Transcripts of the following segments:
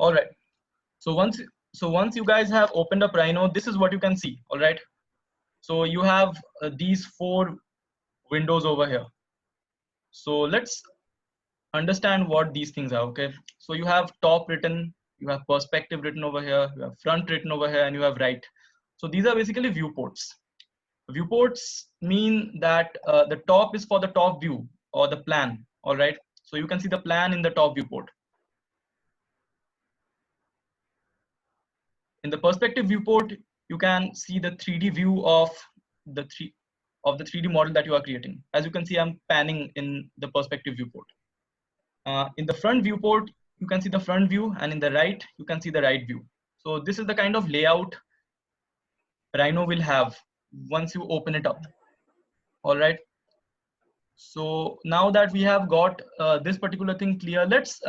All right. So once you guys have opened up Rhino, this is what you can see. All right. So you have these 4 windows over here. So let's understand what these things are. Okay. So you have top written, you have perspective written over here, you have front written over here, and you have right. So these are basically viewports. Viewports mean that the top is for the top view or the plan. All right. So you can see the plan in the top viewport. In the perspective viewport, you can see the 3D view of the 3D model that you are creating. As you can see, I'm panning in the perspective viewport. In the front viewport, you can see the front view, and in the right, you can see the right view. So this is the kind of layout Rhino will have once you open it up. All right. So now that we have got this particular thing clear, let's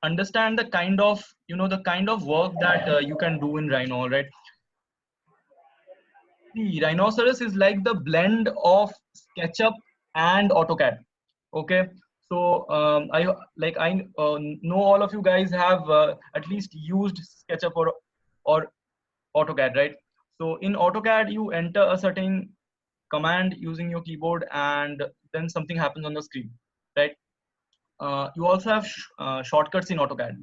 understand the kind of the kind of work that you can do in Rhino. All right. The Rhinoceros is like the blend of SketchUp and AutoCAD. Okay. So I know all of you guys have at least used SketchUp or AutoCAD, right? So in AutoCAD, you enter a certain command using your keyboard, and then something happens on the screen, right? You also have shortcuts in AutoCAD,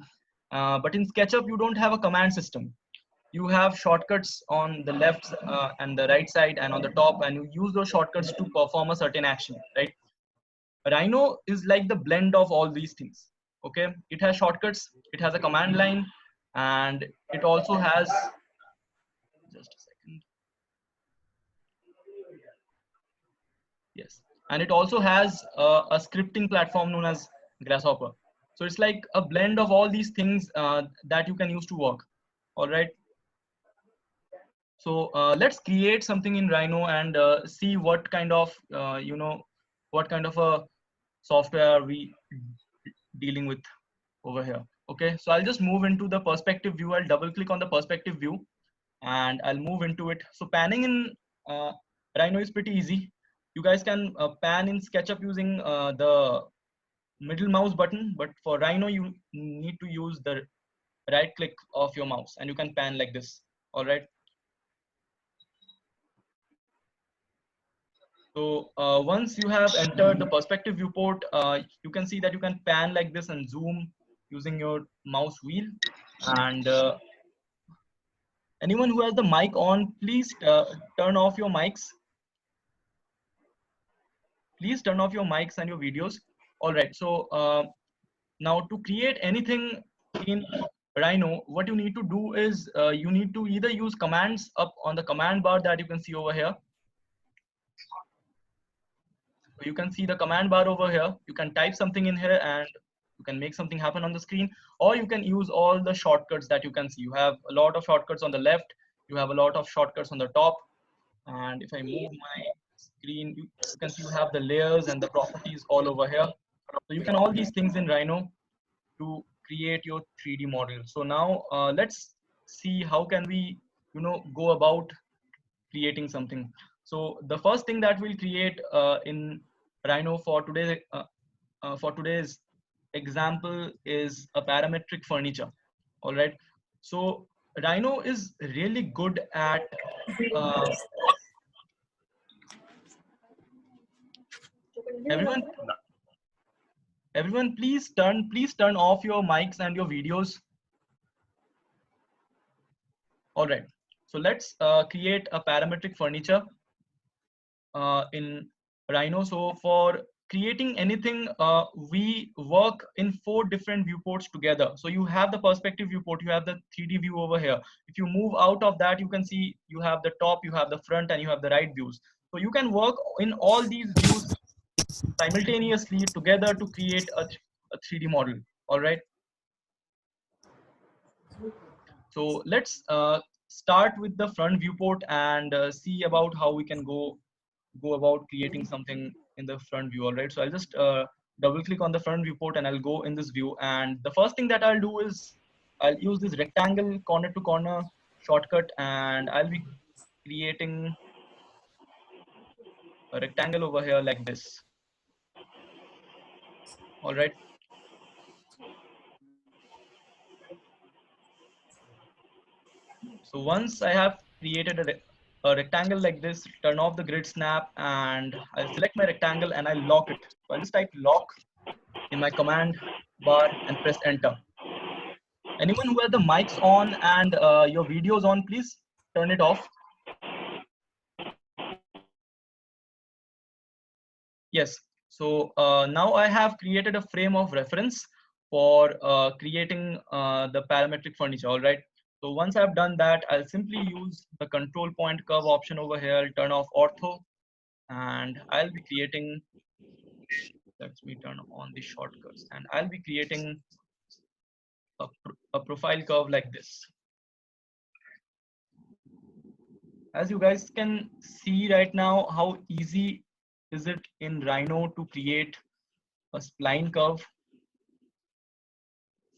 but in SketchUp, you don't have a command system. You have shortcuts on the left and the right side and on the top, and you use those shortcuts to perform a certain action, right? Rhino is like the blend of all these things. Okay, it has shortcuts, it has a command line, and it also has, just a second, yes, and it also has a scripting platform known as Grasshopper. So it's like a blend of all these things that you can use to work. All right. So let's create something in Rhino and see what kind of what kind of a software are we dealing with over here. Okay, so I'll just move into the perspective view. I'll double click on the perspective view and I'll move into it. So panning in Rhino is pretty easy. You guys can pan in SketchUp using the middle mouse button, but for Rhino you need to use the right click of your mouse and you can pan like this. All right. So once you have entered the perspective viewport, you can see that you can pan like this and zoom using your mouse wheel. And anyone who has the mic on, please turn off your mics. Please turn off your mics and your videos. All right. So now to create anything in Rhino, what you need to do is you need to either use commands up on the command bar that you can see over here. So you can see the command bar over here. You can type something in here and you can make something happen on the screen, or you can use all the shortcuts that you can see. You have a lot of shortcuts on the left. You have a lot of shortcuts on the top. And if I move my screen, you can see you have the layers and the properties all over here. So you can all these things in Rhino to create your 3D model. So now let's see how can we, go about creating something. So the first thing that we'll create in Rhino for today's example is a parametric furniture. All right. So Rhino is really good at uh, everyone. Everyone, please turn off your mics and your videos. All right. So let's create a parametric furniture in Rhino. So for creating anything, we work in 4 different viewports together. So you have the perspective viewport, you have the 3D view over here. If you move out of that, you can see you have the top, you have the front, and you have the right views. So you can work in all these views simultaneously together to create a 3D model. All right. So let's start with the front viewport and see about how we can go about creating something in the front view. All right, so I'll just double click on the front viewport and I'll go in this view. And the first thing that I'll do is I'll use this rectangle corner to corner shortcut, and I'll be creating a rectangle over here like this. All right. So once I have created a rectangle like this, turn off the grid snap, and I'll select my rectangle and I'll lock it. So I'll just type lock in my command bar and press enter. Anyone who has the mics on and your videos on, please turn it off. Yes. So now I have created a frame of reference for creating the parametric furniture. All right. So once I've done that, I'll simply use the control point curve option over here, turn off ortho, and I'll be creating, let me turn on the shortcuts, and I'll be creating a profile curve like this. As you guys can see right now, how easy is it in Rhino to create a spline curve.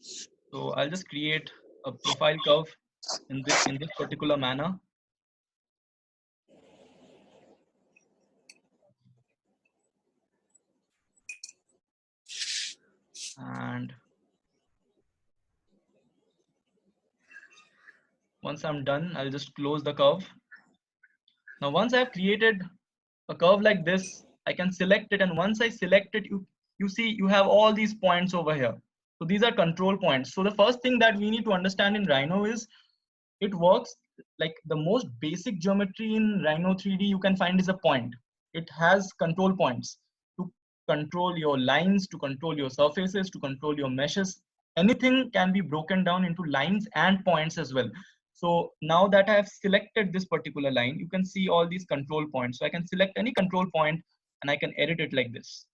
So I'll just create a profile curve in this particular manner. And once I'm done, I'll just close the curve. Now, once I've created a curve like this, I can select it. And once I select it, you see you have all these points over here. So these are control points. So the first thing that we need to understand in Rhino is it works like the most basic geometry in Rhino 3D you can find is a point. It has control points to control your lines, to control your surfaces, to control your meshes. Anything can be broken down into lines and points as well. So now that I have selected this particular line, you can see all these control points. So I can select any control point and I can edit it like this.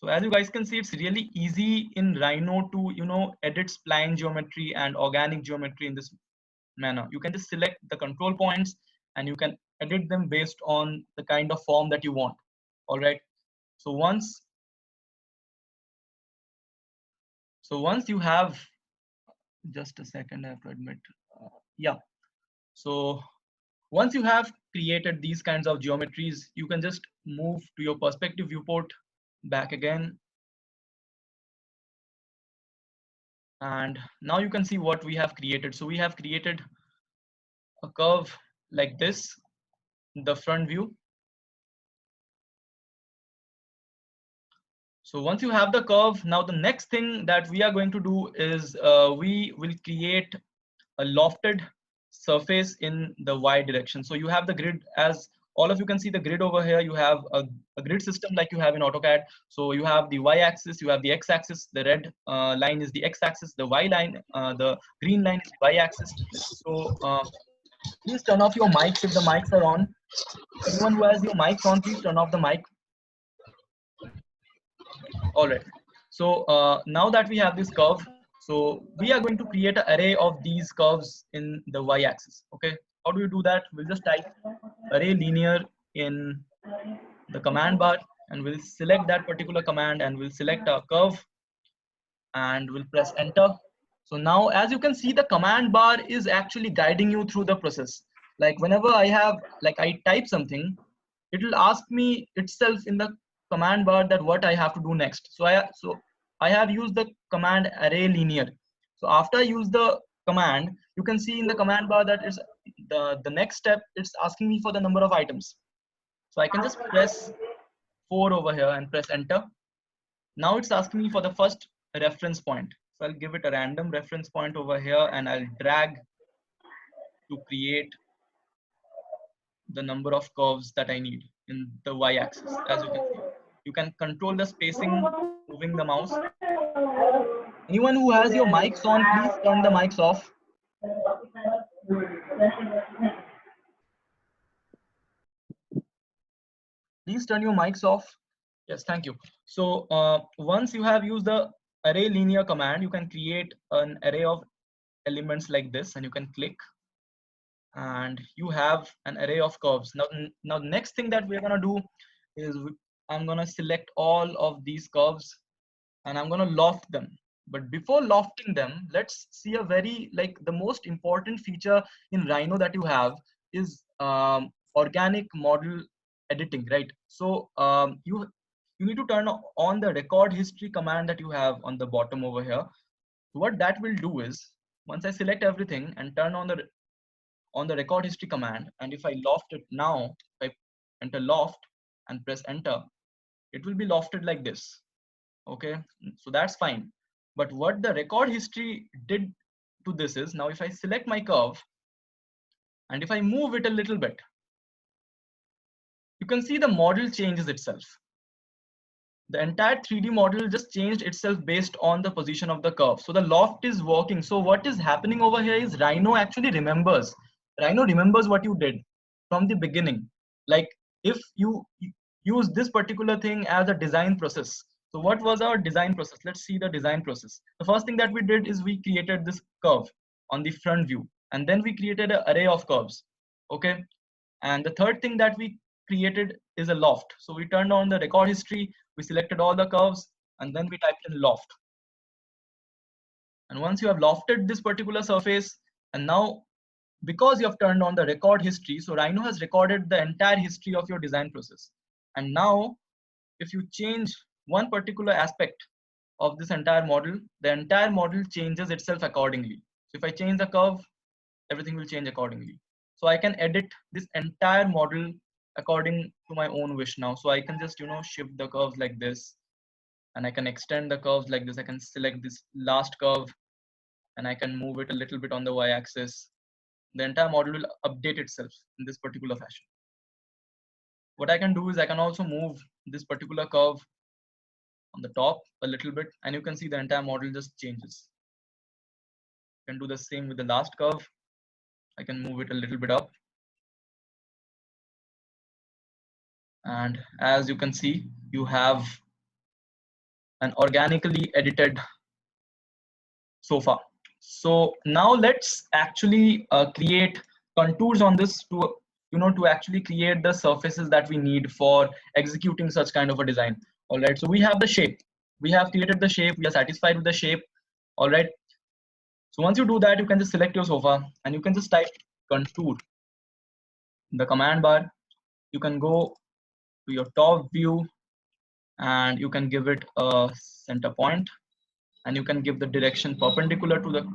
So as you guys can see, it's really easy in Rhino to, edit spline geometry and organic geometry in this manner. You can just select the control points and you can edit them based on the kind of form that you want. All right. So once you have, just a second, I have to admit, yeah. So once you have created these kinds of geometries, you can just move to your perspective viewport back again. And now you can see what we have created. So we have created a curve like this, the front view. So once you have the curve, now the next thing that we are going to do is we will create a lofted surface in the Y direction. So you have the grid, as all of you can see the grid over here. You have a grid system like you have in AutoCAD. So you have the Y axis, you have the X axis, the red line is the X axis, the Y line, the green line is Y axis. So please turn off your mics if the mics are on. Anyone who has your mics on, please turn off the mic. All right. So now that we have this curve, so we are going to create an array of these curves in the y-axis. Okay. How do you do that? We'll just type array linear in the command bar, and we'll select that particular command, and we'll select our curve, and we'll press enter. So now, as you can see, the command bar is actually guiding you through the process. Like whenever I type something, it will ask me itself in the command bar that what I have to do next. So I have used the command array linear. So after I use the command, you can see in the command bar that is the next step. It's asking me for the number of items. So I can just press 4 over here and press enter. Now it's asking me for the first reference point. So I'll give it a random reference point over here, and I'll drag to create the number of curves that I need in the y-axis. As you can see, you can control the spacing moving the mouse. Anyone who has your mics on, please turn the mics off. Please turn your mics off. Yes, thank you. So once you have used the array linear command, you can create an array of elements like this, and you can click, and you have an array of curves. Now the next thing that we're gonna do is I'm gonna select all of these curves, and I'm gonna loft them. But before lofting them, let's see a very, like, the most important feature in Rhino that you have is organic model editing, right? So you you need to turn on the record history command that you have on the bottom over here. So what that will do is, once I select everything and turn on the record history command, and if I loft it now, if I enter loft and press enter, it will be lofted like this. Okay, so that's fine. But what the record history did to this is, now if I select my curve and if I move it a little bit, you can see the model changes itself. The entire 3D model just changed itself based on the position of the curve. So the loft is working. So what is happening over here is Rhino actually remembers. Rhino remembers what you did from the beginning. Like if you use this particular thing as a design process. So what was our design process? Let's see the design process. The first thing that we did is we created this curve on the front view, and then we created an array of curves. Okay. And the third thing that we created is a loft. So we turned on the record history, we selected all the curves, and then we typed in loft. And once you have lofted this particular surface, and now because you have turned on the record history, so Rhino has recorded the entire history of your design process. And now if you change one particular aspect of this entire model, the entire model changes itself accordingly. So if I change the curve, everything will change accordingly. So I can edit this entire model according to my own wish now. So I can just, shift the curves like this, and I can extend the curves like this. I can select this last curve and I can move it a little bit on the y-axis. The entire model will update itself in this particular fashion. What I can do is I can also move this particular curve on the top a little bit, and you can see the entire model just changes. I can do the same with the last curve. I can move it a little bit up. And as you can see, you have an organically edited sofa. So now let's actually create contours on this to actually create the surfaces that we need for executing such kind of a design. All right, so we have the shape. We have created the shape. We are satisfied with the shape. All right. So once you do that, you can just select your sofa and you can just type contour in the command bar. You can go to your top view and you can give it a center point, and you can give the direction perpendicular to the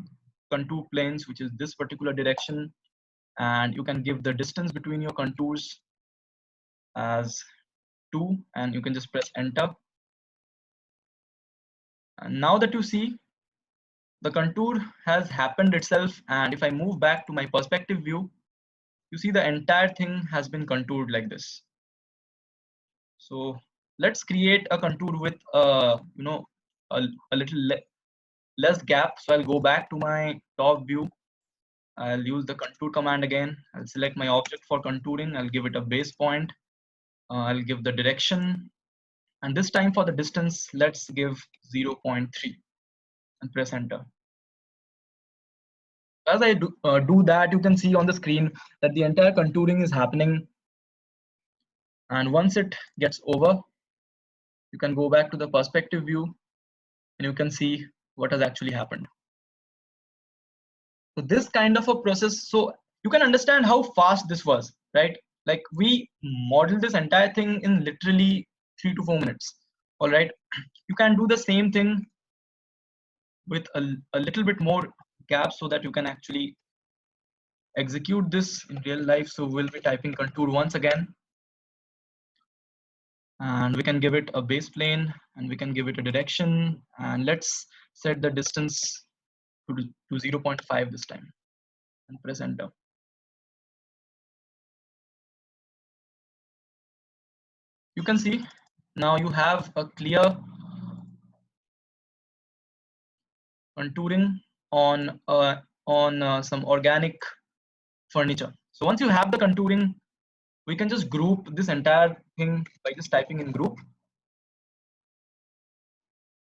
contour planes, which is this particular direction, and you can give the distance between your contours as 2, and you can just press enter. And now that you see, the contour has happened itself, and if I move back to my perspective view, you see the entire thing has been contoured like this. So let's create a contour with a little less gap. So I'll go back to my top view. I'll use the contour command again. I'll select my object for contouring. I'll give it a base point. I'll give the direction. And this time for the distance, let's give 0.3 and press enter. As I do that, you can see on the screen that the entire contouring is happening. And once it gets over, you can go back to the perspective view and you can see what has actually happened. So this kind of a process, so you can understand how fast this was, right? Like we modeled this entire thing in literally 3 to 4 minutes. All right, you can do the same thing with a little bit more gap so that you can actually execute this in real life. So we'll be typing contour once again, and we can give it a base plane and we can give it a direction, and let's set the distance to 0.5 this time and press enter. You can see now you have a clear contouring on some organic furniture. So once you have the contouring, we can just group this entire thing by just typing in group.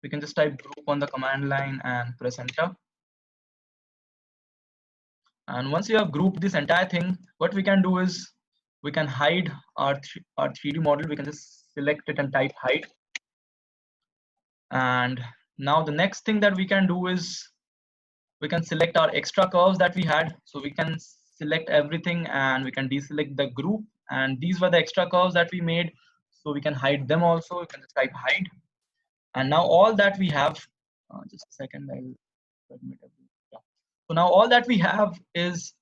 We can just type group on the command line and press enter. And once you have grouped this entire thing, what we can do is we can hide our 3D model. We can just select it and type hide. And now the next thing that we can do is we can select our extra curves that we had. So we can select everything and we can deselect the group. And these were the extra curves that we made. So we can hide them also. You can just type hide. And now all that we have, just a second, I'll admit everything. Yeah. So now all that we have is,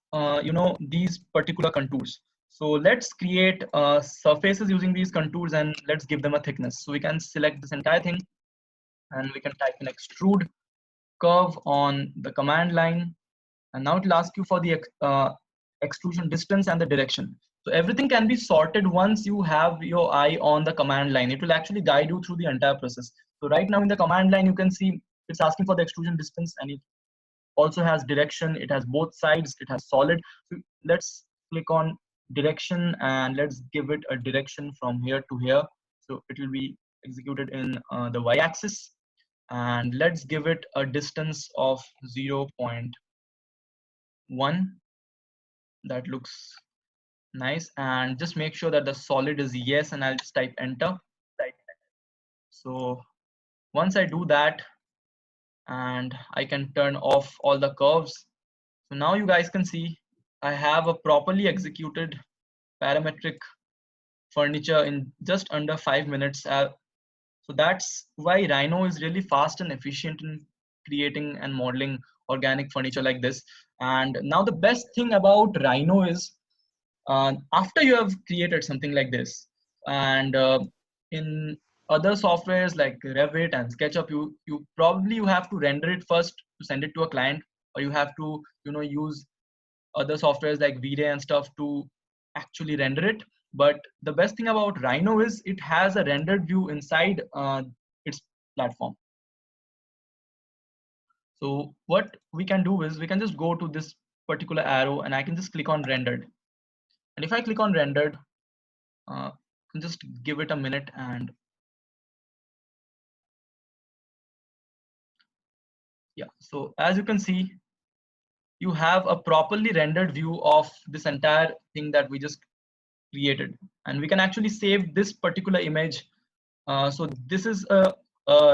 these particular contours. So let's create surfaces using these contours and let's give them a thickness. So we can select this entire thing and we can type in extrude curve on the command line. And now it will ask you for the extrusion distance and the direction. So everything can be sorted once you have your eye on the command line. It will actually guide you through the entire process. So right now in the command line, you can see it's asking for the extrusion distance, and it also has direction. It has both sides. It has solid. So let's click on direction and let's give it a direction from here to here. So it will be executed in the y-axis. And let's give it a distance of 0.1. That looks nice. And just make sure that the solid is yes, and I'll just type enter. So once I do that, and I can turn off all the curves. So now you guys can see I have a properly executed parametric furniture in just under 5 minutes. So that's why Rhino is really fast and efficient in creating and modeling organic furniture like this. And now the best thing about Rhino is, after you have created something like this, and in other softwares like Revit and SketchUp, you have to render it first to send it to a client, or you have to use other softwares like V-Ray and stuff to actually render it. But the best thing about Rhino is it has a rendered view inside its platform. So what we can do is we can just go to this particular arrow and I can just click on rendered. And if I click on rendered, just give it a minute. And yeah, so as you can see, you have a properly rendered view of this entire thing that we just created. And we can actually save this particular image. So this is a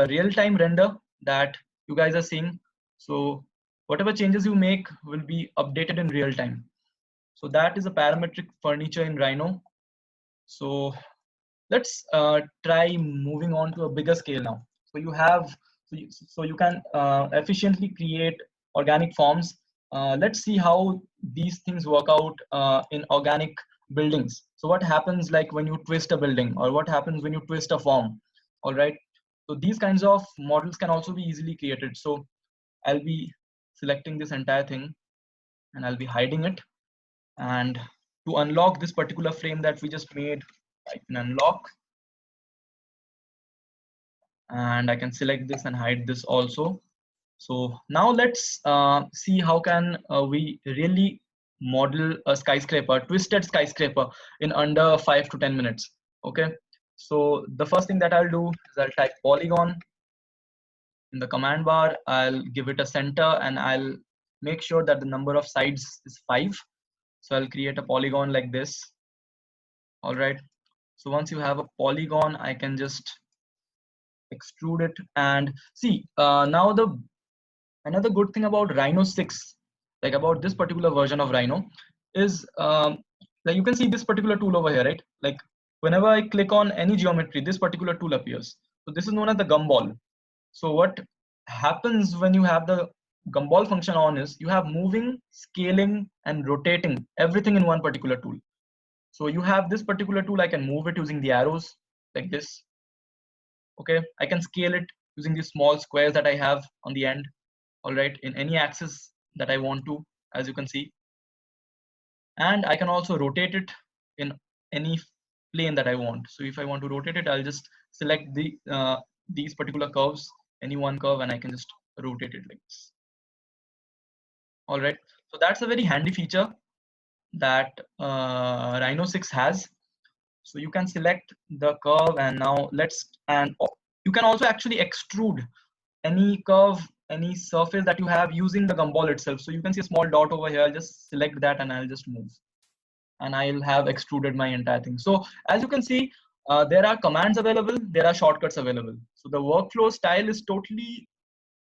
real-time render that you guys are seeing. So whatever changes you make will be updated in real time. So that is a parametric furniture in Rhino. So let's try moving on to a bigger scale now. So you can efficiently create organic forms. Let's see how these things work out in organic buildings. So what happens like when you twist a building, or what happens when you twist a form? All right. So these kinds of models can also be easily created. So I'll be selecting this entire thing and I'll be hiding it. And to unlock this particular frame that we just made, I can unlock, and I can select this and hide this also. So now let's see how can we really model a skyscraper, twisted skyscraper, in under 5 to 10 minutes. Okay. So the first thing that I'll do is I'll type polygon in the command bar. I'll give it a center and I'll make sure that the number of sides is 5. So I'll create a polygon like this. All right. So once you have a polygon, I can just extrude it and see. Now another good thing about Rhino 6, like about this particular version of Rhino, is like you can see this particular tool over here, right? Like whenever I click on any geometry, this particular tool appears. So this is known as the gumball. So what happens when you have the gumball function on is you have moving, scaling, and rotating everything in one particular tool. So you have this particular tool, I can move it using the arrows like this. Okay, I can scale it using these small squares that I have on the end. All right, in any axis that I want to, as you can see. And I can also rotate it in any plane that I want. So if I want to rotate it, I'll just select these particular curves, any one curve, and I can just rotate it like this. All right, so that's a very handy feature that Rhino 6 has. So you can select the curve, and now you can also actually extrude any curve, any surface that you have using the gumball itself. So you can see a small dot over here. I'll just select that and I'll just move, and I'll have extruded my entire thing. So as you can see, there are commands available, there are shortcuts available. So the workflow style is totally,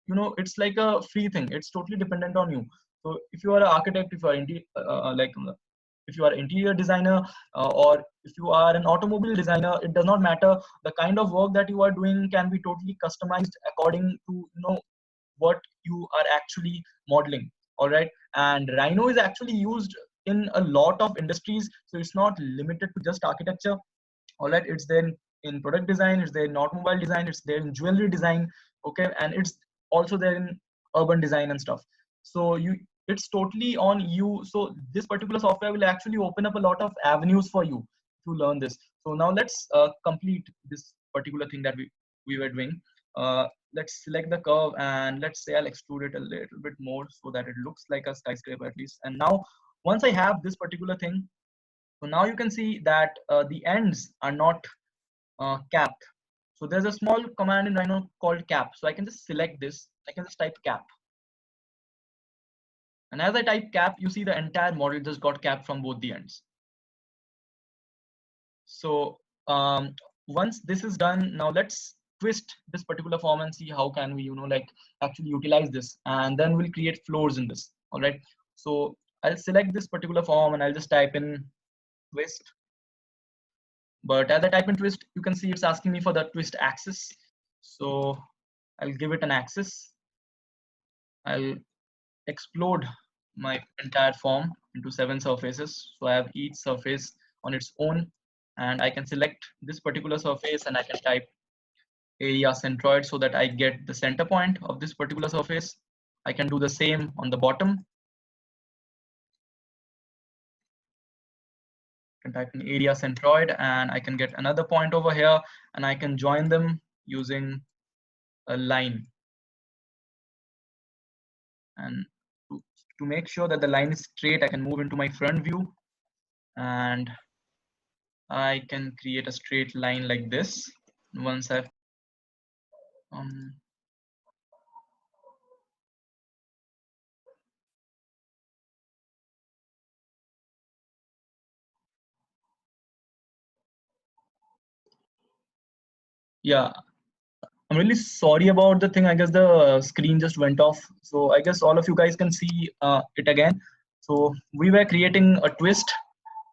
it's like a free thing. It's totally dependent on you. So if you are an architect, if you are if you are interior designer, or if you are an automobile designer, it does not matter. The kind of work that you are doing can be totally customized according to what you are actually modeling. All right, and Rhino is actually used in a lot of industries, so it's not limited to just architecture. All right, it's there in product design, it's there in automobile design, it's there in jewelry design. Okay, and it's also there in urban design and stuff. So it's totally on you. So this particular software will actually open up a lot of avenues for you to learn this. So now let's complete this particular thing that we were doing. Let's select the curve, and let's say I'll extrude it a little bit more so that it looks like a skyscraper at least. And now once I have this particular thing, so now you can see that the ends are not capped. So there's a small command in Rhino called cap. So I can just select this. I can just type cap. And as I type cap, you see the entire model just got capped from both the ends. So once this is done, now let's twist this particular form and see how can we, like actually utilize this. And then we'll create floors in this. All right. So I'll select this particular form and I'll just type in twist. But as I type in twist, you can see it's asking me for the twist axis. So I'll give it an axis. I'll explode my entire form into 7 surfaces. So I have each surface on its own, and I can select this particular surface and I can type area centroid so that I get the center point of this particular surface. I can do the same on the bottom. Can type in area centroid and I can get another point over here, and I can join them using a line. And to make sure that the line is straight, I can move into my front view and I can create a straight line like this. Once I've yeah, I'm really sorry about the thing. I guess the screen just went off. So I guess all of you guys can see it again. So we were creating a twist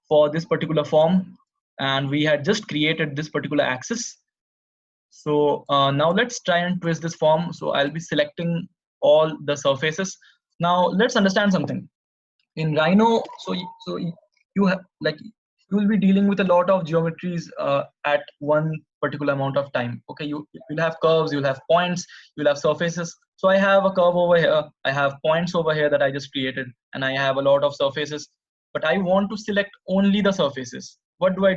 for this particular form, and we had just created this particular axis. So now let's try and twist this form. So I'll be selecting all the surfaces. Now let's understand something. In Rhino, so you have like you will be dealing with a lot of geometries at one particular amount of time. Okay, you'll have curves, you'll have points, you'll have surfaces. So I have a curve over here, I have points over here that I just created, and I have a lot of surfaces. But I want to select only the surfaces. What do? I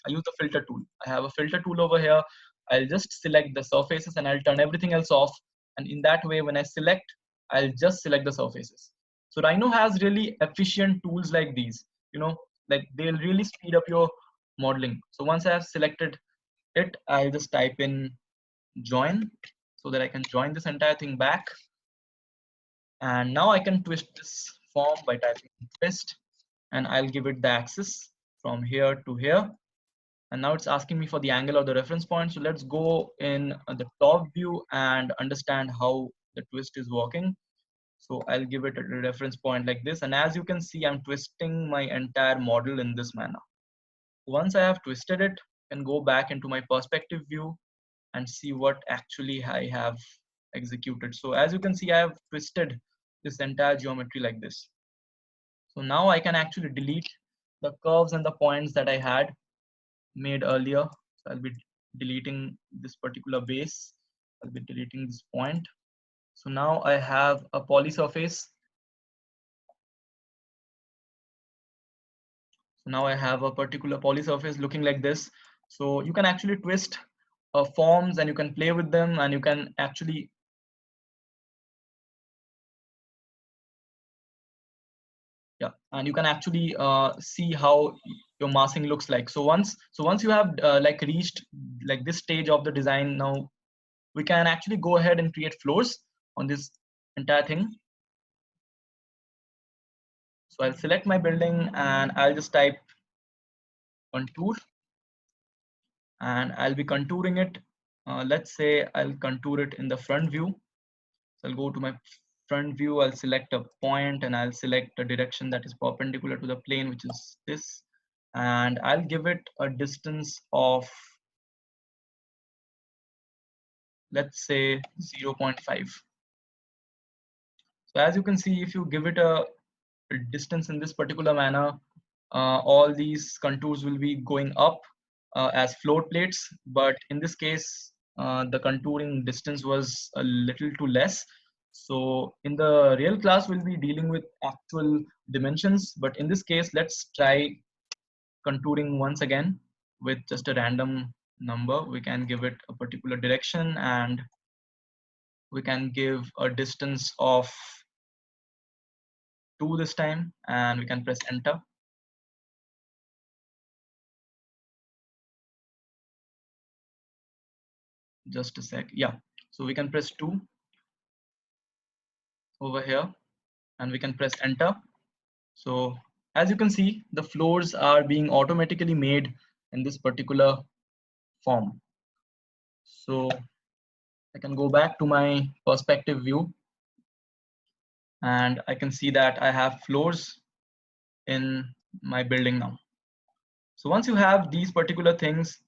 use the filter tool. I have a filter tool over here. I'll just select the surfaces and I'll turn everything else off. And in that way, when I select, I'll just select the surfaces. So Rhino has really efficient tools like these, like they'll really speed up your modeling. So once I have selected it, I'll just type in join so that I can join this entire thing back. And now I can twist this form by typing twist, and I'll give it the axis from here to here. And now it's asking me for the angle or the reference point. So let's go in the top view and understand how the twist is working. So I'll give it a reference point like this. And as you can see, I'm twisting my entire model in this manner. Once I have twisted it, I can go back into my perspective view and see what actually I have executed. So as you can see, I have twisted this entire geometry like this. So now I can actually delete the curves and the points that I had made earlier. So I'll be deleting this particular base. I'll be deleting this point. So now I have a poly surface. So now I have a particular poly surface looking like this. So you can actually twist forms and you can play with them, and you can actually and you can actually see how your massing looks like. So once you have like reached like this stage of the design, now we can actually go ahead and create floors on this entire thing. So I'll select my building and I'll just type contour, and I'll be contouring it. Let's say I'll contour it in the front view. So I'll go to my front view, I'll select a point and I'll select a direction that is perpendicular to the plane, which is this, and I'll give it a distance of, let's say, 0.5. So as you can see, if you give it a distance in this particular manner, all these contours will be going up as float plates, but in this case the contouring distance was a little too less. So in the real class we'll be dealing with actual dimensions, but in this case let's try contouring once again with just a random number. We can give it a particular direction and we can give a distance of 2 this time, and we can press enter. Just a sec. Yeah, so we can press 2 over here and we can press enter. So as you can see, the floors are being automatically made in this particular form. So I can go back to my perspective view and I can see that I have floors in my building now. So once you have these particular things,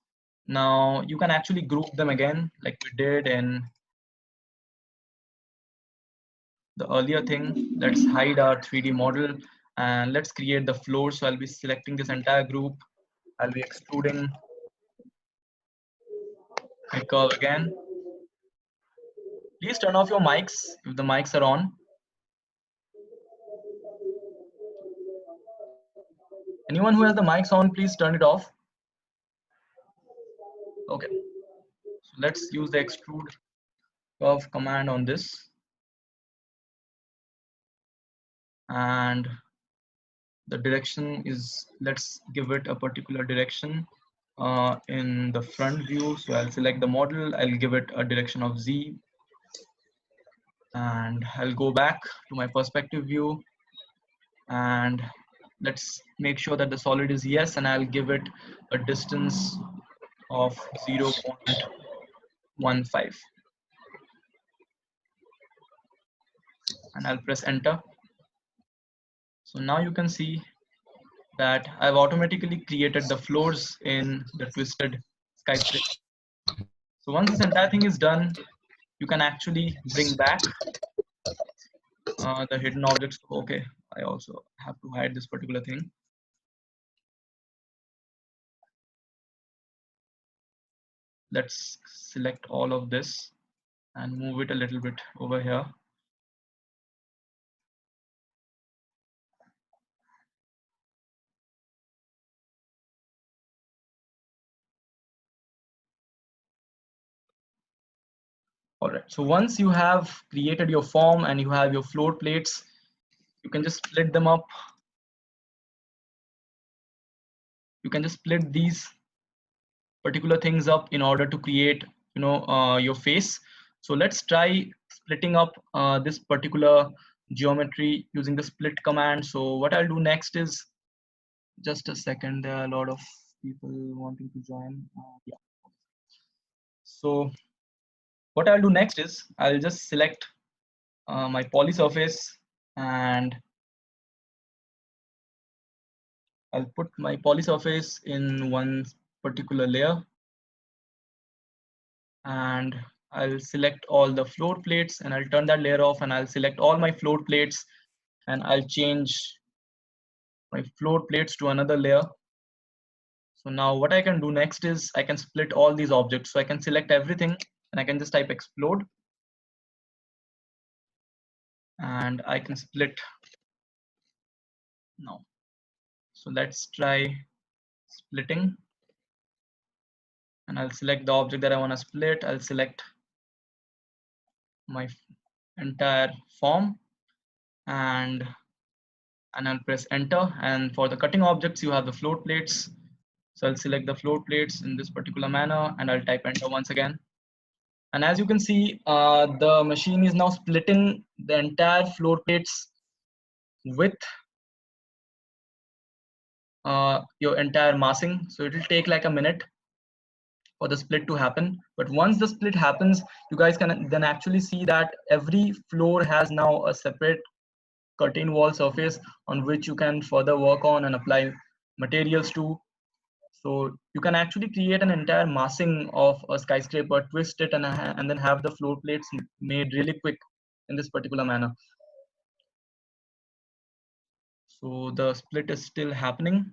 now you can actually group them again like we did in the earlier thing. Let's hide our 3D model and let's create the floor. So I'll be selecting this entire group. I'll be extruding my curve again. Please turn off your mics if the mics are on. Anyone who has the mics on, please turn it off. Okay, so let's use the extrude curve command on this. And the direction is, let's give it a particular direction in the front view. So I'll select the model, I'll give it a direction of Z, and I'll go back to my perspective view and let's make sure that the solid is yes, and I'll give it a distance of 0.15 and I'll press enter. So now you can see that I've automatically created the floors in the twisted skyscraper. So once this entire thing is done, you can actually bring back the hidden objects. Okay, I also have to hide this particular thing. Let's select all of this and move it a little bit over here. All right, so once you have created your form and you have your floor plates, you can just split them up. You can just split these particular things up in order to create, your face. So let's try splitting up this particular geometry using the split command. So what I'll do next is, just a second, there are a lot of people wanting to join. Yeah. So what I'll do next is I'll just select my poly surface and I'll put my poly surface in one particular layer and I'll select all the floor plates and I'll turn that layer off and I'll select all my floor plates and I'll change my floor plates to another layer. So now what I can do next is I can split all these objects. So I can select everything and I can just type explode and I can split now. So let's try splitting and I'll select the object that I want to split. I'll select my entire form and I'll press enter. And for the cutting objects, you have the floor plates. So I'll select the floor plates in this particular manner and I'll type enter once again. And as you can see, the machine is now splitting the entire floor plates with your entire massing. So it will take like a minute. for the split to happen. But once the split happens, you guys can then actually see that every floor has now a separate curtain wall surface on which you can further work on and apply materials to. So you can actually create an entire massing of a skyscraper, twist it, and then have the floor plates made really quick in this particular manner. So the split is still happening.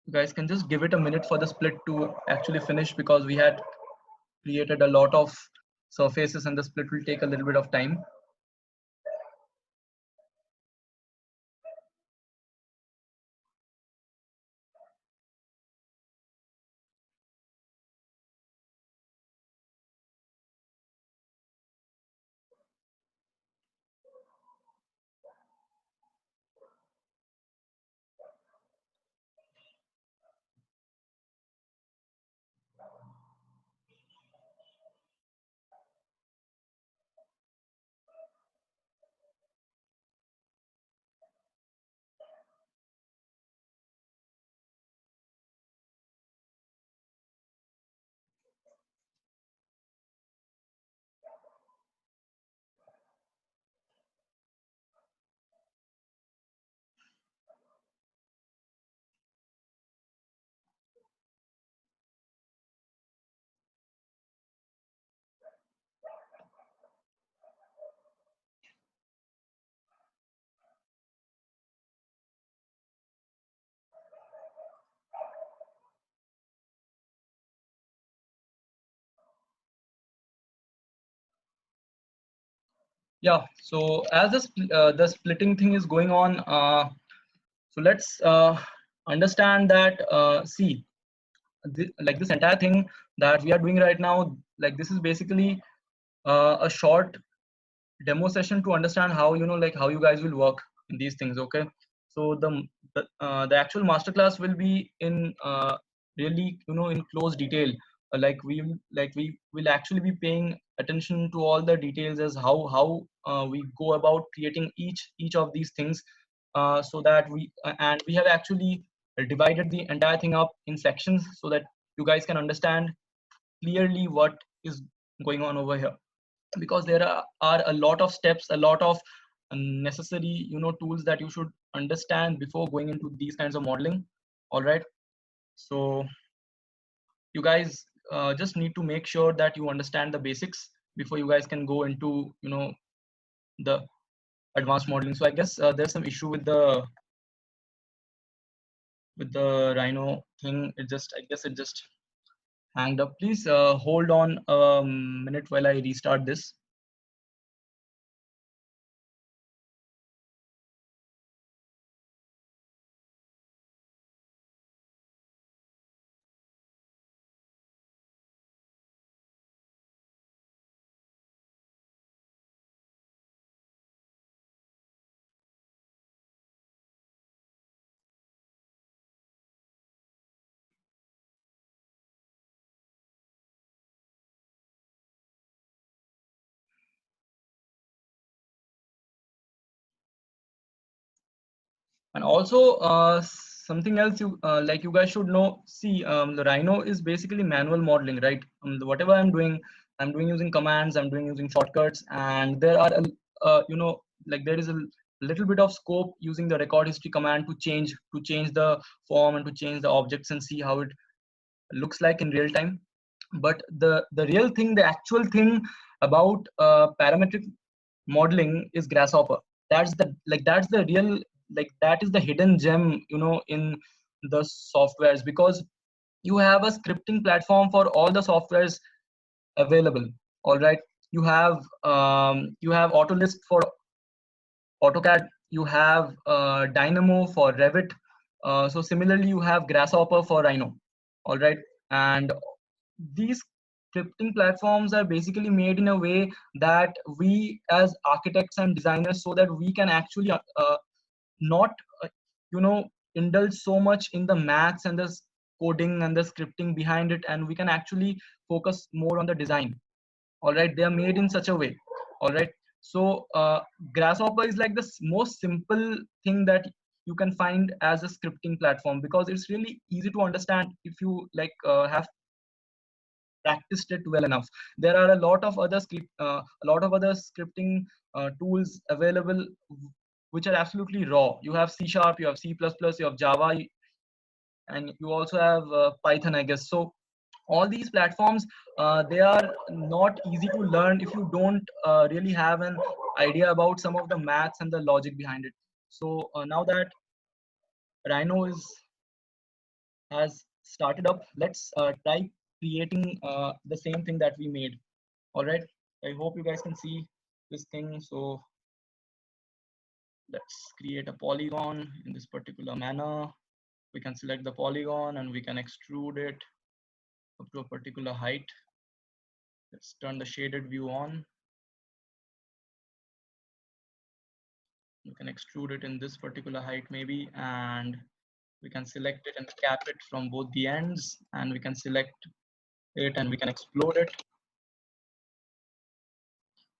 You guys can just give it a minute for the split to actually finish, because we had created a lot of surfaces and the split will take a little bit of time. Yeah, so as the splitting thing is going on, so let's understand that, see, like this entire thing that we are doing right now, like this is basically a short demo session to understand how, like how you guys will work in these things. Okay, so the actual masterclass will be in really, in close detail. Like we will actually be paying attention to all the details as how we go about creating each of these things, so that we have actually divided the entire thing up in sections so that you guys can understand clearly what is going on over here, because there are a lot of steps, a lot of necessary, tools that you should understand before going into these kinds of modeling. All right, so you guys just need to make sure that you understand the basics before you guys can go into, the advanced modeling. So I guess there's some issue with the Rhino thing. I guess it just hanged up. Please hold on a minute while I restart this. And also something else, you guys should know. See, the Rhino is basically manual modeling, right? Whatever I'm doing using commands, I'm doing using shortcuts, and there are like there is a little bit of scope using the record history command to change the form and to change the objects and see how it looks like in real time. But the real thing, the actual thing about parametric modeling is Grasshopper. That's the real, like that is the hidden gem, in the softwares, because you have a scripting platform for all the softwares available. All right, you have Autolist for AutoCAD, you have Dynamo for Revit. So similarly, you have Grasshopper for Rhino. All right, and these scripting platforms are basically made in a way that we as architects and designers, so that we can actually not you know indulge so much in the maths and the coding and the scripting behind it, and we can actually focus more on the design. All right, they are made in such a way. All right, so Grasshopper is like the most simple thing that you can find as a scripting platform, because it's really easy to understand if you like have practiced it well enough. There are a lot of other scripting tools available which are absolutely raw. You have C Sharp, you have C++, you have Java, and you also have Python, I guess. So all these platforms, they are not easy to learn if you don't really have an idea about some of the maths and the logic behind it. So now that Rhino is has started up, let's try creating the same thing that we made. All right, I hope you guys can see this thing. So let's create a polygon in this particular manner. We can select the polygon and we can extrude it up to a particular height. Let's turn the shaded view on. You can extrude it in this particular height maybe, and we can select it and cap it from both the ends, and we can select it and we can explode it.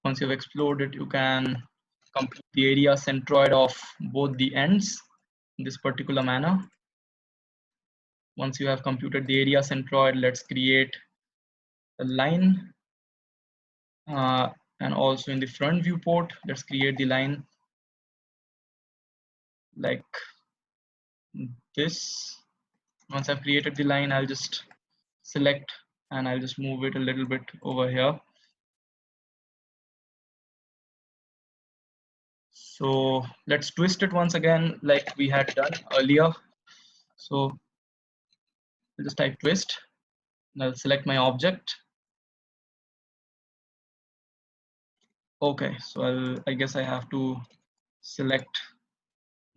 Once you've exploded, you can complete the area centroid of both the ends in this particular manner. Once you have computed the area centroid, let's create a line, and also in the front viewport, let's create the line like this. Once I've created the line, I'll just select and I'll just move it a little bit over here. So let's twist it once again like we had done earlier. So I'll just type twist and I'll select my object. Okay, so I guess I have to select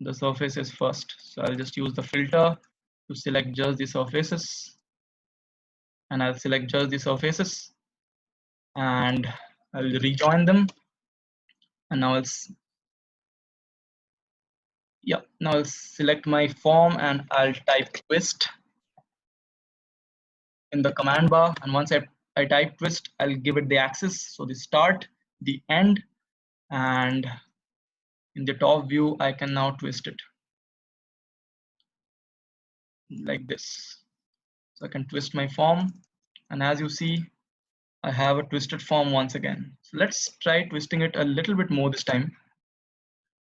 the surfaces first. So I'll just use the filter to select just the surfaces, and I'll select just the surfaces and I'll rejoin them. And now now I'll select my form and I'll type twist in the command bar. And once I type twist, I'll give it the axis. So the start, the end, and in the top view, I can now twist it like this. So I can twist my form. And as you see, I have a twisted form once again. So let's try twisting it a little bit more this time,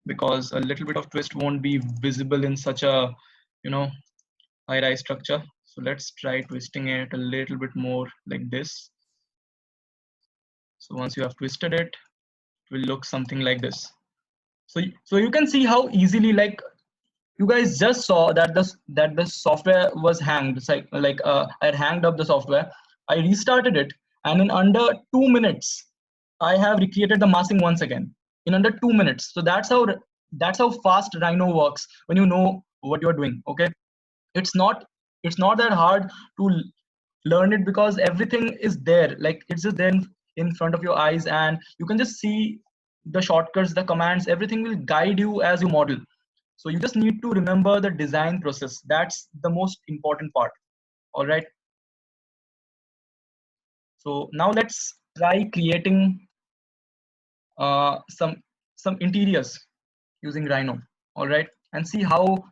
because a little bit of twist won't be visible in such a, high-rise structure. So let's try twisting it a little bit more like this. So once you have twisted it, it will look something like this. So you can see how easily, like, you guys just saw that the software was hanged. It's like I had hanged up the software. I restarted it, and in under 2 minutes, I have recreated the masking once again in under 2 minutes. So that's how fast Rhino works when you know what you're doing. Okay, it's not that hard to learn it, because everything is there. Like, it's just there in front of your eyes, and you can just see the shortcuts, the commands, everything will guide you as you model. So you just need to remember the design process. That's the most important part. All right. So now let's try creating some interiors using Rhino. All right, and see how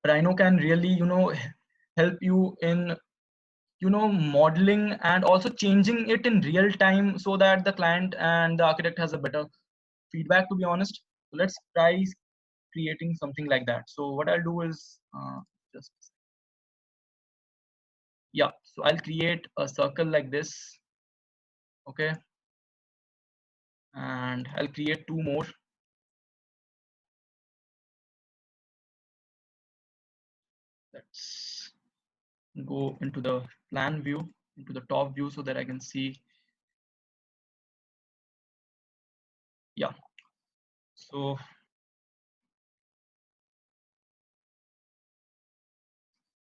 Rhino can really help you in modeling and also changing it in real time, so that the client and the architect has a better feedback, to be honest. So let's try creating something like that. So what I'll do is just so I'll create a circle like this. Okay, and I'll create two more. Let's go into the plan view, into the top view, so that I can see. Yeah, so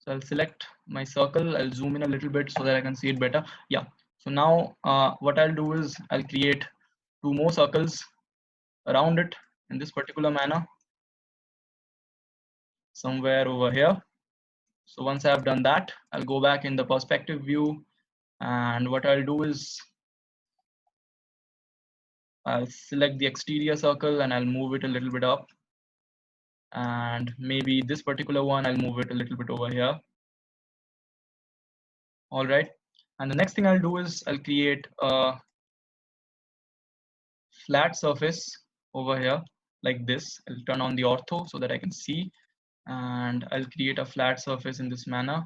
I'll select my circle, I'll zoom in a little bit so that I can see it better. Yeah, so now what I'll do is I'll create two more circles around it in this particular manner, somewhere over here. So once I've done that, I'll go back in the perspective view, and what I'll do is I'll select the exterior circle and I'll move it a little bit up. and maybe this particular one, I'll move it a little bit over here. All right. And the next thing I'll do is I'll create a flat surface over here like this. I'll turn on the ortho so that I can see, and I'll create a flat surface in this manner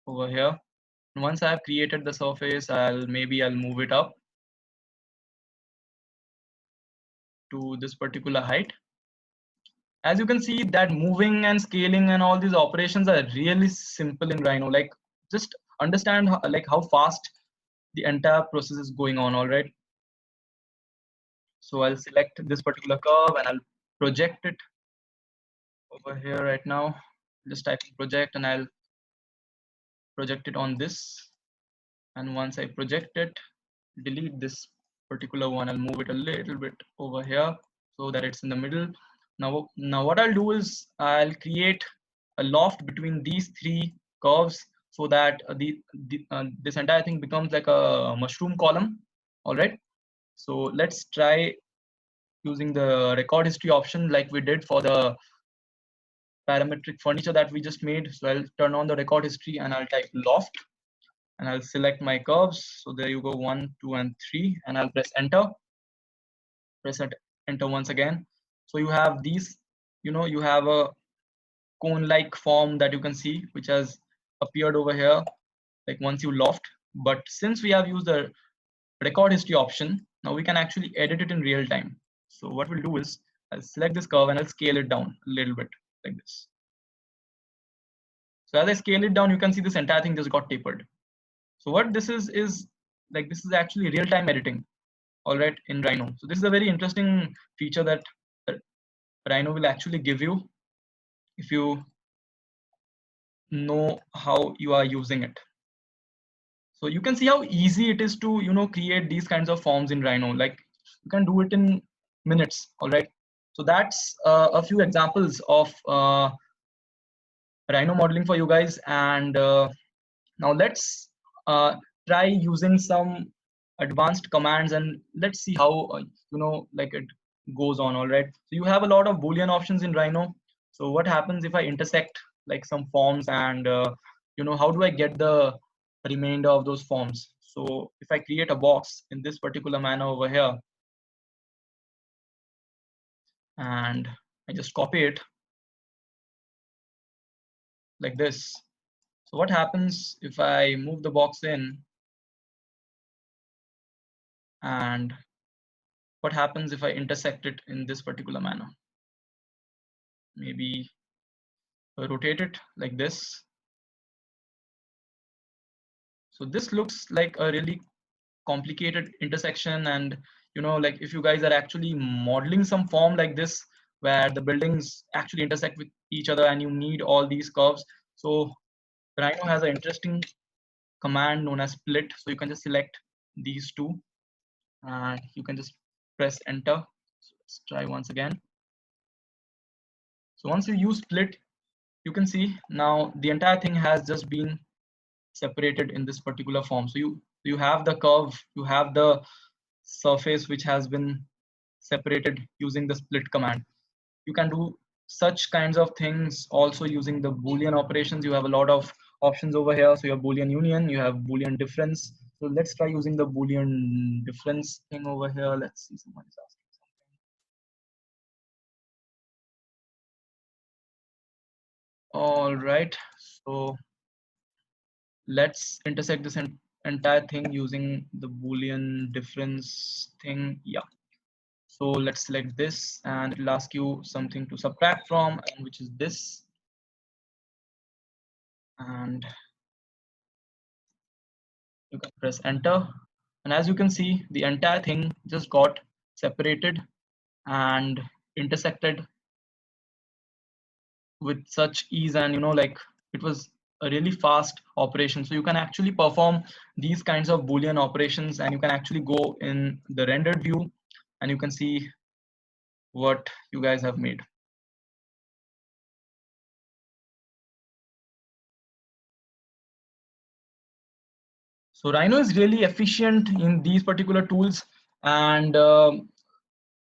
over here. And once I have created the surface, I'll move it up to this particular height. As you can see, that moving and scaling and all these operations are really simple in Rhino. Like, just understand how fast the entire process is going on. All right. So I'll select this particular curve and I'll project it over here right now. Just type in project and I'll project it on this. And once I project it, delete this particular one. I'll move it a little bit over here so that it's in the middle. Now what I'll do is I'll create a loft between these three curves so that this entire thing becomes like a mushroom column. All right. So let's try using the record history option like we did for the parametric furniture that we just made. So I'll turn on the record history and I'll type loft and I'll select my curves. So there you go, 1, 2, and 3, and I'll press enter. Press enter once again. So you have these, you have a cone-like form that you can see, which has appeared over here, like once you loft. But since we have used the record history option, now we can actually edit it in real time. So what we'll do is I'll select this curve and I'll scale it down a little bit like this. So as I scale it down, you can see this entire thing just got tapered. So what this is like, this is actually real-time editing, all right, in Rhino. So this is a very interesting feature that Rhino will actually give you if you know how you are using it. So you can see how easy it is to create these kinds of forms in Rhino. Like, you can do it in minutes, all right. So that's a few examples of Rhino modeling for you guys, and now let's try using some advanced commands and let's see how like it goes on. All right. So you have a lot of Boolean options in Rhino. So what happens if I intersect like some forms and how do I get the remainder of those forms? So if I create a box in this particular manner over here and I just copy it like this. So what happens if I move the box in, and what happens if I intersect it in this particular manner? Maybe rotate it like this. So this looks like a really complicated intersection, and like if you guys are actually modeling some form like this where the buildings actually intersect with each other and you need all these curves, so Rhino has an interesting command known as split. So you can just select these two and you can just press enter. So let's try once again. So once you use split, you can see now the entire thing has just been separated in this particular form. So you have the curve, you have the surface which has been separated using the split command. You can do such kinds of things also using the Boolean operations. You have a lot of options over here. So you have Boolean union, you have Boolean difference. So let's try using the Boolean difference thing over here. Let's see, someone is asking something. All right, so let's intersect this entire thing using the Boolean difference thing. Yeah. So let's select this and it'll ask you something to subtract from, and which is this. And you can press enter. And as you can see, the entire thing just got separated and intersected with such ease, and like it was a really fast operation. So you can actually perform these kinds of Boolean operations and you can actually go in the rendered view and you can see what you guys have made. So Rhino is really efficient in these particular tools, and the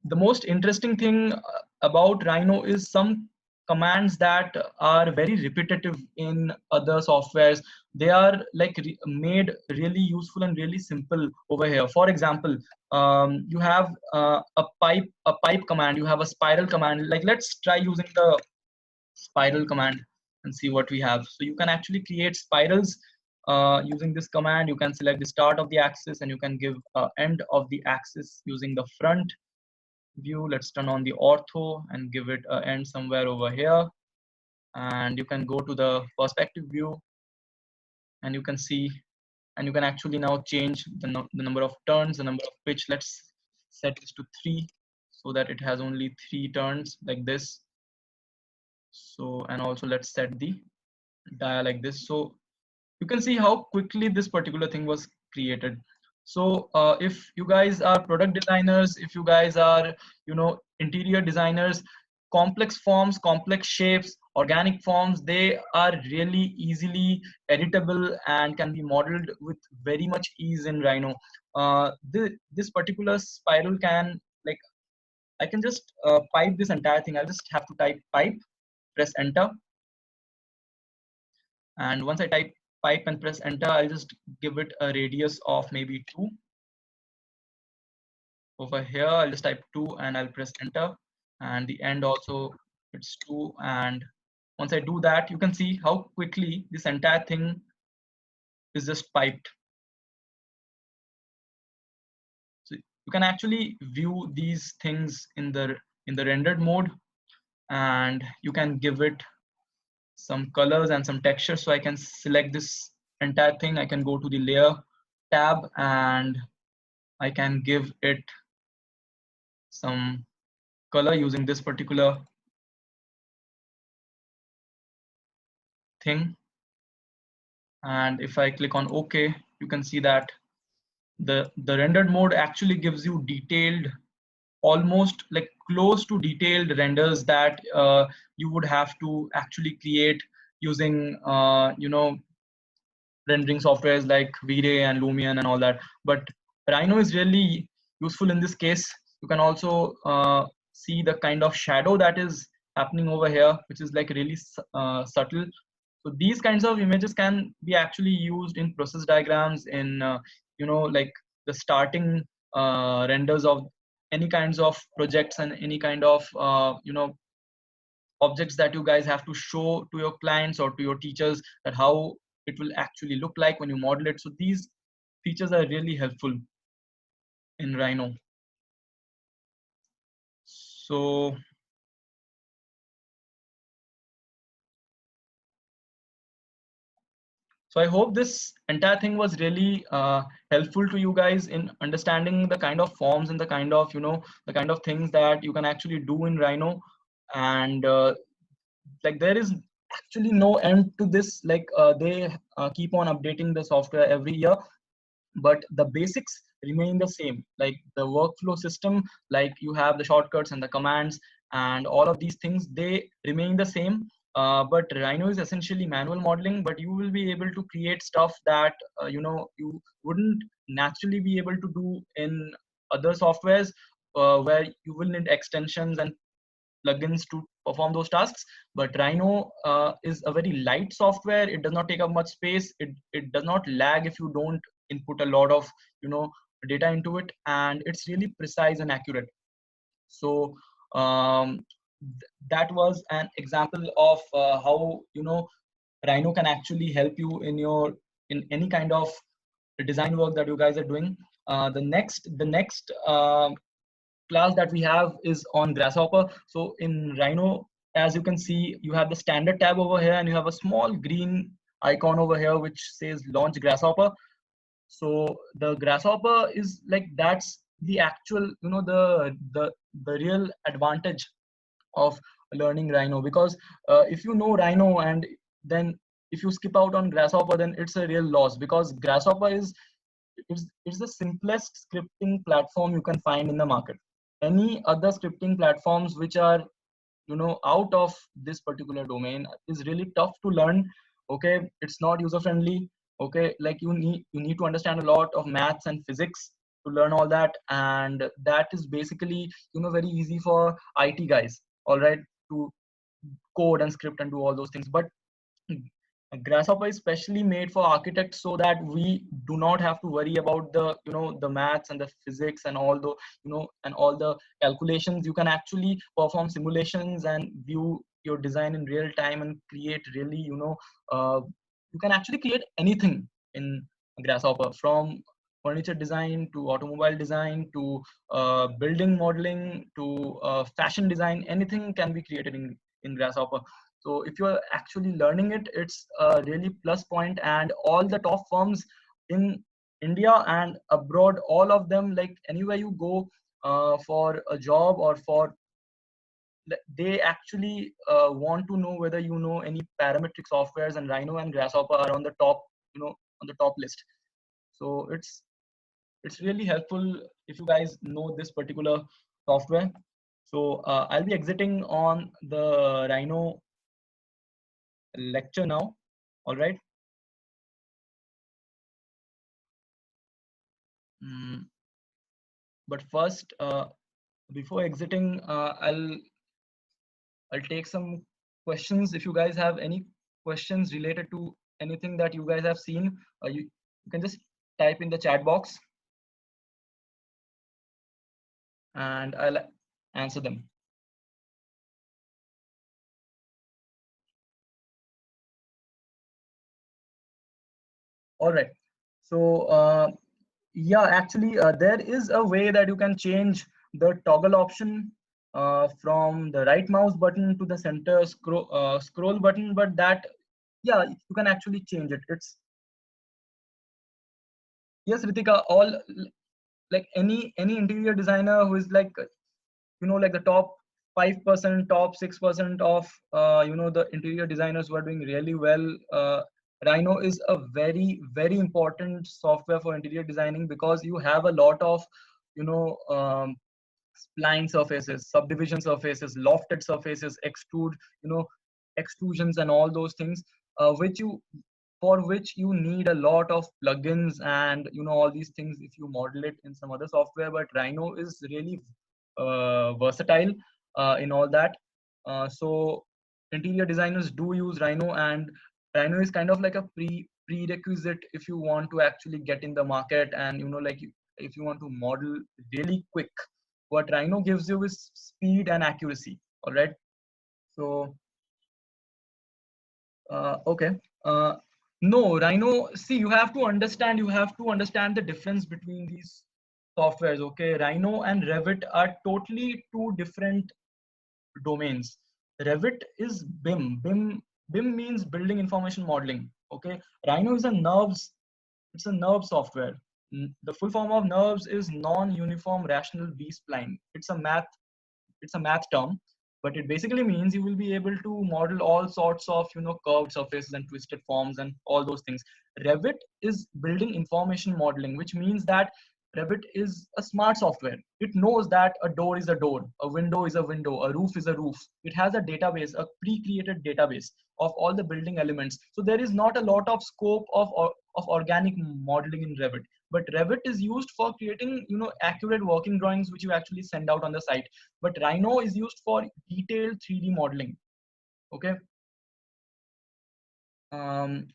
most interesting thing about Rhino is some commands that are very repetitive in other softwares. They are like made really useful and really simple over here. For example, you have a pipe command, you have a spiral command. Like, let's try using the spiral command and see what we have. So you can actually create spirals using this command. You can select the start of the axis and you can give end of the axis using the front view. Let's turn on the ortho and give it an end somewhere over here. And you can go to the perspective view and you can see, and you can actually now change the number of turns, the number of pitch. Let's set this to 3 so that it has only 3 turns like this. So, and also let's set the dia like this. So you can see how quickly this particular thing was created. So if you guys are product designers, if you guys are, you know, interior designers, complex forms, complex shapes, organic forms, they are really easily editable and can be modeled with very much ease in Rhino. This particular spiral can, like, I can just pipe this entire thing. I'll just have to type pipe, press enter. And once I type pipe and press enter, I'll just give it a radius of maybe 2. Over here, I'll just type 2 and I'll press enter. And the end also, it's 2. And once I do that, you can see how quickly this entire thing is just piped. So you can actually view these things in the rendered mode, and you can give it some colors and some texture. So I can select this entire thing. I can go to the layer tab and I can give it some color using this particular thing. And if I click on OK, you can see that the rendered mode actually gives you detailed, almost like close to detailed renders that you would have to actually create using you know, rendering softwares like V-Ray and Lumion and all that. But Rhino is really useful in this case. You can also see the kind of shadow that is happening over here, which is like really subtle. So these kinds of images can be actually used in process diagrams, in you know, like the starting renders of any kinds of projects and any kind of you know, objects that you guys have to show to your clients or to your teachers, that how it will actually look like when you model it. So these features are really helpful in Rhino. So I hope this entire thing was really helpful to you guys in understanding the kind of forms and the kind of, you know, the kind of things that you can actually do in Rhino. And like, there is actually no end to this. Like they keep on updating the software every year, but the basics remain the same. Like the workflow system, like you have the shortcuts and the commands and all of these things, they remain the same. But Rhino is essentially manual modeling, but you will be able to create stuff that you know, you wouldn't naturally be able to do in other softwares, where you will need extensions and plugins to perform those tasks. But Rhino is a very light software. It does not take up much space. It does not lag if you don't input a lot of, you know, data into it, and it's really precise and accurate. So that was an example of how, you know, Rhino can actually help you in your, in any kind of design work that you guys are doing. The next class that we have is on Grasshopper. So in Rhino, as you can see, you have the standard tab over here and you have a small green icon over here which says launch Grasshopper. So the Grasshopper is like, that's the actual, you know, the real advantage of learning Rhino. Because if you know Rhino and then if you skip out on Grasshopper, then it's a real loss, because Grasshopper is, it's the simplest scripting platform you can find in the market. Any other scripting platforms which are, you know, out of this particular domain is really tough to learn. Okay, it's not user friendly. Okay, like you need to understand a lot of maths and physics to learn all that, and that is basically, you know, very easy for IT guys, all right, to code and script and do all those things. But Grasshopper is specially made for architects so that we do not have to worry about the, the maths and the physics and all the, and all the calculations. You can actually perform simulations and view your design in real time and create really, you can actually create anything in Grasshopper, from furniture design to automobile design to building modeling to fashion design. Anything can be created in Grasshopper. So if you're actually learning it, it's a really plus point. And all the top firms in India and abroad, all of them, like anywhere you go for a job or for, they actually want to know whether you know any parametric softwares, and Rhino and Grasshopper are on the top, on the top list. So it's really helpful if you guys know this particular software. So I'll be exiting on the Rhino lecture now. All right. But first, before exiting, I'll take some questions. If you guys have any questions related to anything that you guys have seen, you can just type in the chat box and I'll answer them. All right. So yeah, actually, there is a way that you can change the toggle option from the right mouse button to the center scroll button, but that, yeah, you can actually change it. It's, yes, Ritika, all, like any interior designer who is like, like the top 5%, top 6% of the interior designers who are doing really well, Rhino is a very, very important software for interior designing, because you have a lot of, you know um, spline surfaces, subdivision surfaces, lofted surfaces, extrusions and all those things, which you for which you need a lot of plugins and all these things if you model it in some other software. But Rhino is really versatile in all that. So interior designers do use Rhino, and Rhino is kind of like a prerequisite if you want to actually get in the market, and like if you want to model really quick. What Rhino gives you is speed and accuracy. All right. So okay. Uh, no, Rhino. See, you have to understand. You have to understand the difference between these softwares. Okay, Rhino and Revit are totally two different domains. Revit is BIM. BIM means building information modeling. Okay, Rhino is a nerves. It's a nerve software. The full form of nerves is non-uniform rational B-spline. It's a math term, but it basically means you will be able to model all sorts of curved surfaces and twisted forms and all those things. Revit is building information modeling, which means that Revit is a smart software. It knows that a door is a door, a window is a window, a roof is a roof. It has a database, a pre-created database of all the building elements. So there is not a lot of scope of organic modeling in Revit. But Revit is used for creating accurate working drawings which you actually send out on the site. But Rhino is used for detailed 3D modeling. Okay. um,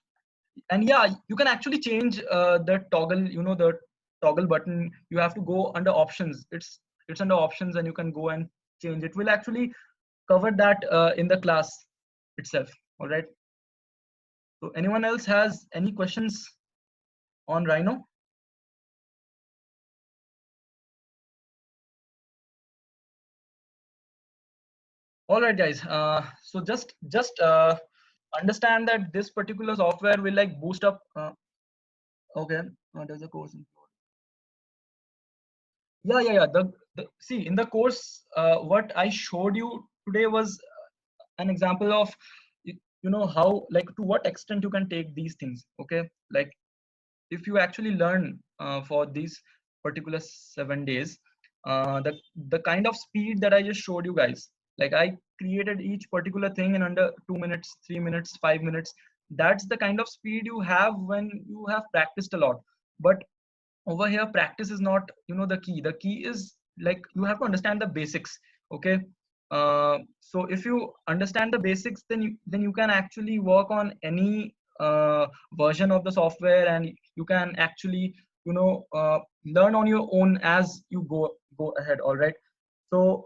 and yeah, you can actually change the toggle, the toggle button. You have to go under options. It's under options, and you can go and change. It will actually cover that in the class itself. All right. So anyone else has any questions on Rhino? All right, guys. So just understand that this particular software will like boost up. Okay, there's a course. Yeah. See, in the course, what I showed you today was an example of how, like, to what extent you can take these things. Okay, like if you actually learn for these particular 7 days, the kind of speed that I just showed you guys, like I created each particular thing in under 2 minutes, 3 minutes, 5 minutes. That's the kind of speed you have when you have practiced a lot. But over here, practice is not the key. The key is, like, you have to understand the basics. Okay. So if you understand the basics, then you can actually work on any version of the software, and you can actually learn on your own as you go ahead. All right. So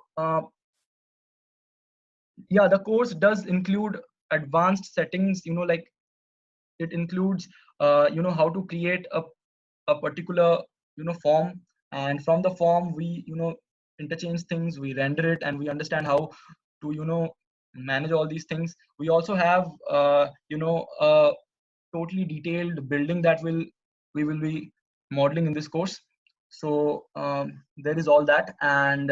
yeah, the course does include advanced settings, like it includes how to create a particular form, and from the form we interchange things, we render it, and we understand how to manage all these things. We also have a totally detailed building that we will be modeling in this course. So there is all that. And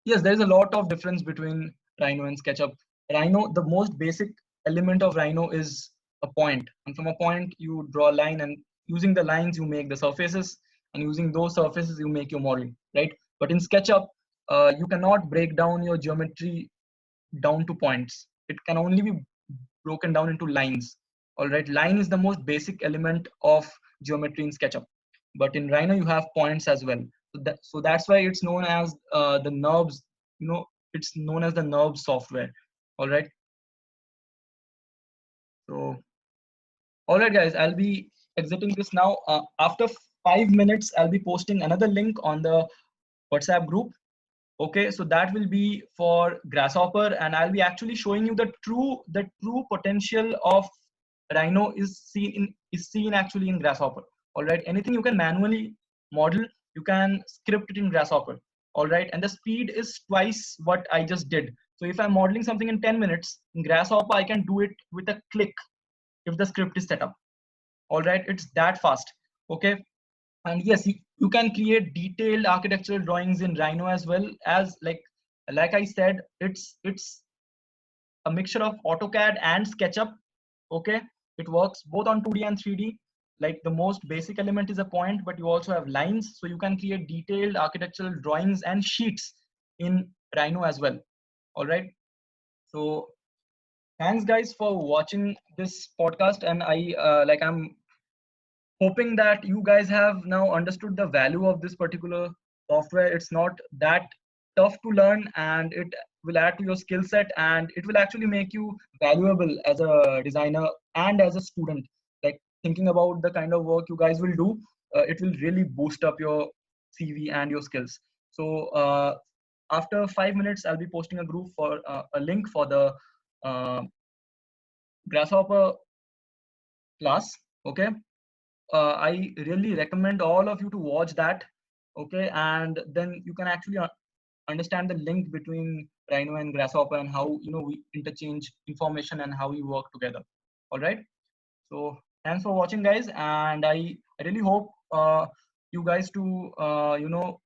yes, there is a lot of difference between Rhino and SketchUp. Rhino, the most basic element of Rhino is a point, and from a point you draw a line, and using the lines you make the surfaces, and using those surfaces you make your model, right? But in SketchUp, you cannot break down your geometry down to points. It can only be broken down into lines. All right, line is the most basic element of geometry in SketchUp, but in Rhino you have points as well. So that's why it's known as the NURBS. It's known as the NURBS software. All right. So all right, guys, I'll be exiting this now. After 5 minutes, I'll be posting another link on the WhatsApp group. Okay, so that will be for Grasshopper, and I'll be actually showing you the true potential of Rhino is seen actually in Grasshopper. All right, anything you can manually model, you can script it in Grasshopper. All right, and the speed is twice what I just did. So if I'm modeling something in 10 minutes in Grasshopper, I can do it with a click if the script is set up. All right, it's that fast. Okay, and yes, you can create detailed architectural drawings in Rhino as well. As like I said, it's a mixture of AutoCAD and SketchUp. Okay, it works both on 2D and 3D. Like the most basic element is a point, but you also have lines, so you can create detailed architectural drawings and sheets in Rhino as well. All right, so thanks guys for watching this podcast, and I'm hoping that you guys have now understood the value of this particular software. It's not that tough to learn, and it will add to your skill set, and it will actually make you valuable as a designer and as a student. Like thinking about the kind of work you guys will do, it will really boost up your CV and your skills. So after 5 minutes, I'll be posting a link for the uh, Grasshopper class. Okay, I really recommend all of you to watch that. Okay, and then you can actually understand the link between Rhino and Grasshopper, and how we interchange information and how we work together. All right. So thanks for watching, guys, and I really hope you guys to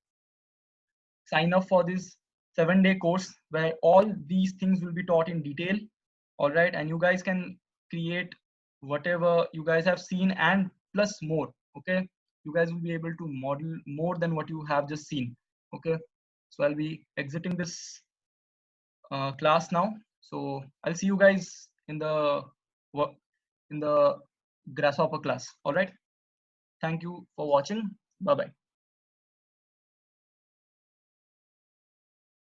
sign up for this 7-day course where all these things will be taught in detail. All right, and you guys can create whatever you guys have seen and plus more. Okay, you guys will be able to model more than what you have just seen. Okay, so I'll be exiting this class now. So I'll see you guys in the in the Grasshopper class. All right, thank you for watching. Bye bye.